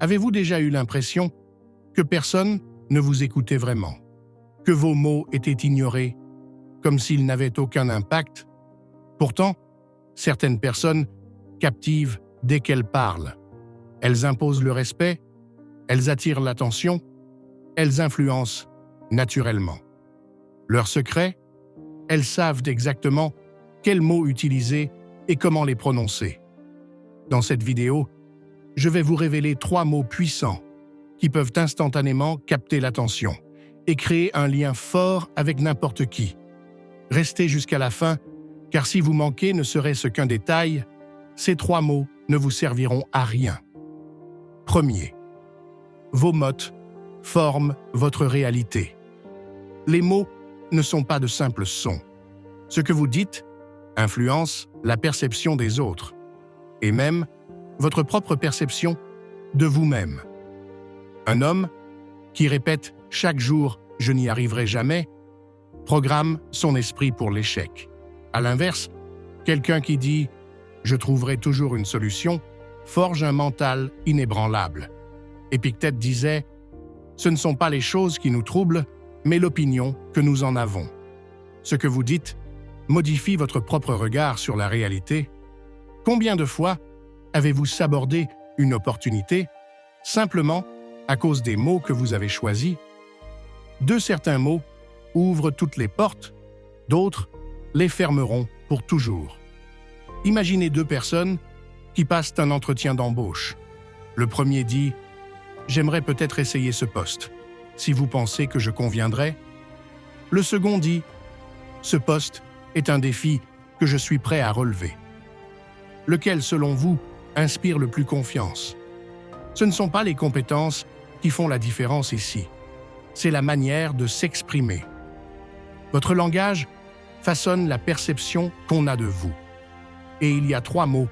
Avez-vous déjà eu l'impression que personne ne vous écoutait vraiment, que vos mots étaient ignorés, comme s'ils n'avaient aucun impact? Pourtant, certaines personnes captivent dès qu'elles parlent. Elles imposent le respect, elles attirent l'attention, elles influencent naturellement. Leur secret, elles savent exactement quels mots utiliser et comment les prononcer. Dans cette vidéo, je vais vous révéler 3 mots puissants qui peuvent instantanément capter l'attention et créer un lien fort avec n'importe qui. Restez jusqu'à la fin, car si vous manquez ne serait-ce qu'un détail, ces 3 mots ne vous serviront à rien. Premier, vos mots forment votre réalité. Les mots ne sont pas de simples sons. Ce que vous dites influence la perception des autres, et même votre propre perception de vous-même. Un homme qui répète chaque jour « je n'y arriverai jamais » programme son esprit pour l'échec. À l'inverse, quelqu'un qui dit « je trouverai toujours une solution » forge un mental inébranlable. Épictète disait « ce ne sont pas les choses qui nous troublent, mais l'opinion que nous en avons ». Ce que vous dites modifie votre propre regard sur la réalité. Combien de fois avez-vous sabordé une opportunité simplement à cause des mots que vous avez choisis? Certains mots ouvrent toutes les portes, d'autres les fermeront pour toujours. Imaginez 2 personnes qui passent un entretien d'embauche. Le premier dit « J'aimerais peut-être essayer ce poste, si vous pensez que je conviendrai ». Le second dit « Ce poste est un défi que je suis prêt à relever ». Lequel, selon vous, inspire le plus confiance? Ce ne sont pas les compétences qui font la différence ici. C'est la manière de s'exprimer. Votre langage façonne la perception qu'on a de vous. Et il y a 3 mots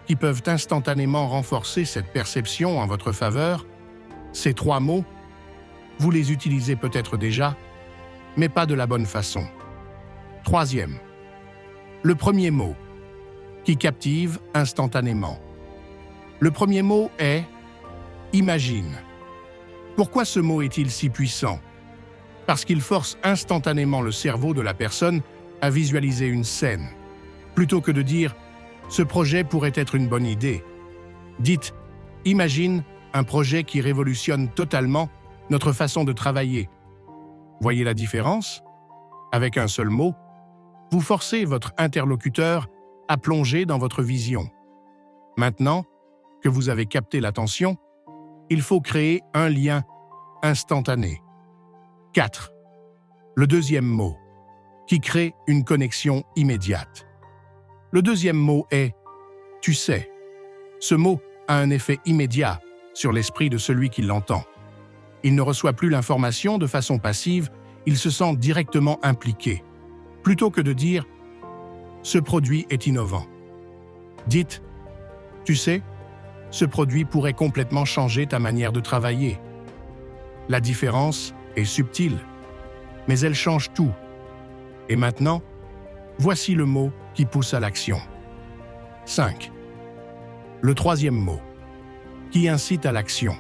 qui peuvent instantanément renforcer cette perception en votre faveur. Ces 3 mots, vous les utilisez peut-être déjà, mais pas de la bonne façon. Troisième, le premier mot qui captive instantanément. Le premier mot est « imagine ». Pourquoi ce mot est-il si puissant? Parce qu'il force instantanément le cerveau de la personne à visualiser une scène. Plutôt que de dire « ce projet pourrait être une bonne idée », dites « imagine un projet qui révolutionne totalement notre façon de travailler ». Voyez la différence? Avec un seul mot, vous forcez votre interlocuteur à plonger dans votre vision. Maintenant que vous avez capté l'attention, il faut créer un lien instantané. 4. Le deuxième mot, qui crée une connexion immédiate. Le deuxième mot est « tu sais ». Ce mot a un effet immédiat sur l'esprit de celui qui l'entend. Il ne reçoit plus l'information de façon passive, il se sent directement impliqué. Plutôt que de dire « ce produit est innovant », dites « tu sais, ce produit pourrait complètement changer ta manière de travailler ». La différence est subtile, mais elle change tout. Et maintenant, voici le mot qui pousse à l'action. 5. Le troisième mot, qui incite à l'action.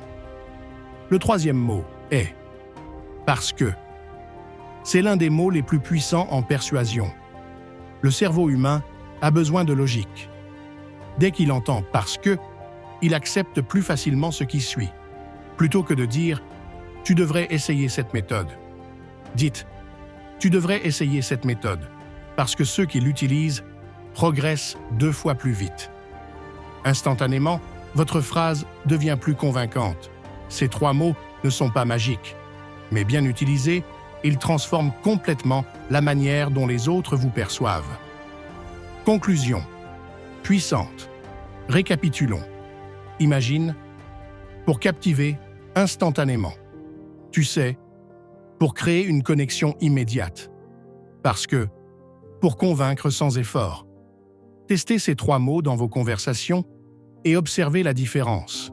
Le troisième mot est « parce que ». C'est l'un des mots les plus puissants en persuasion. Le cerveau humain a besoin de logique. Dès qu'il entend « parce que », il accepte plus facilement ce qui suit. Plutôt que de dire « tu devrais essayer cette méthode », dites « tu devrais essayer cette méthode », parce que ceux qui l'utilisent progressent 2 fois plus vite. Instantanément, votre phrase devient plus convaincante. Ces 3 mots ne sont pas magiques, mais bien utilisés, ils transforment complètement la manière dont les autres vous perçoivent. Conclusion. Puissante. Récapitulons. Imagine, pour captiver instantanément. Tu sais, pour créer une connexion immédiate. Parce que, pour convaincre sans effort. Testez ces 3 mots dans vos conversations et observez la différence.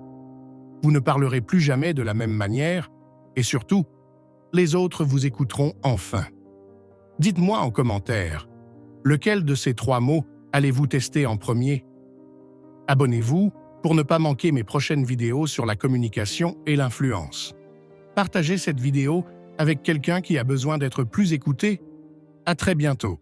Vous ne parlerez plus jamais de la même manière et surtout, les autres vous écouteront enfin. Dites-moi en commentaire, lequel de ces 3 mots allez-vous tester en premier? Abonnez-vous pour ne pas manquer mes prochaines vidéos sur la communication et l'influence. Partagez cette vidéo avec quelqu'un qui a besoin d'être plus écouté. À très bientôt.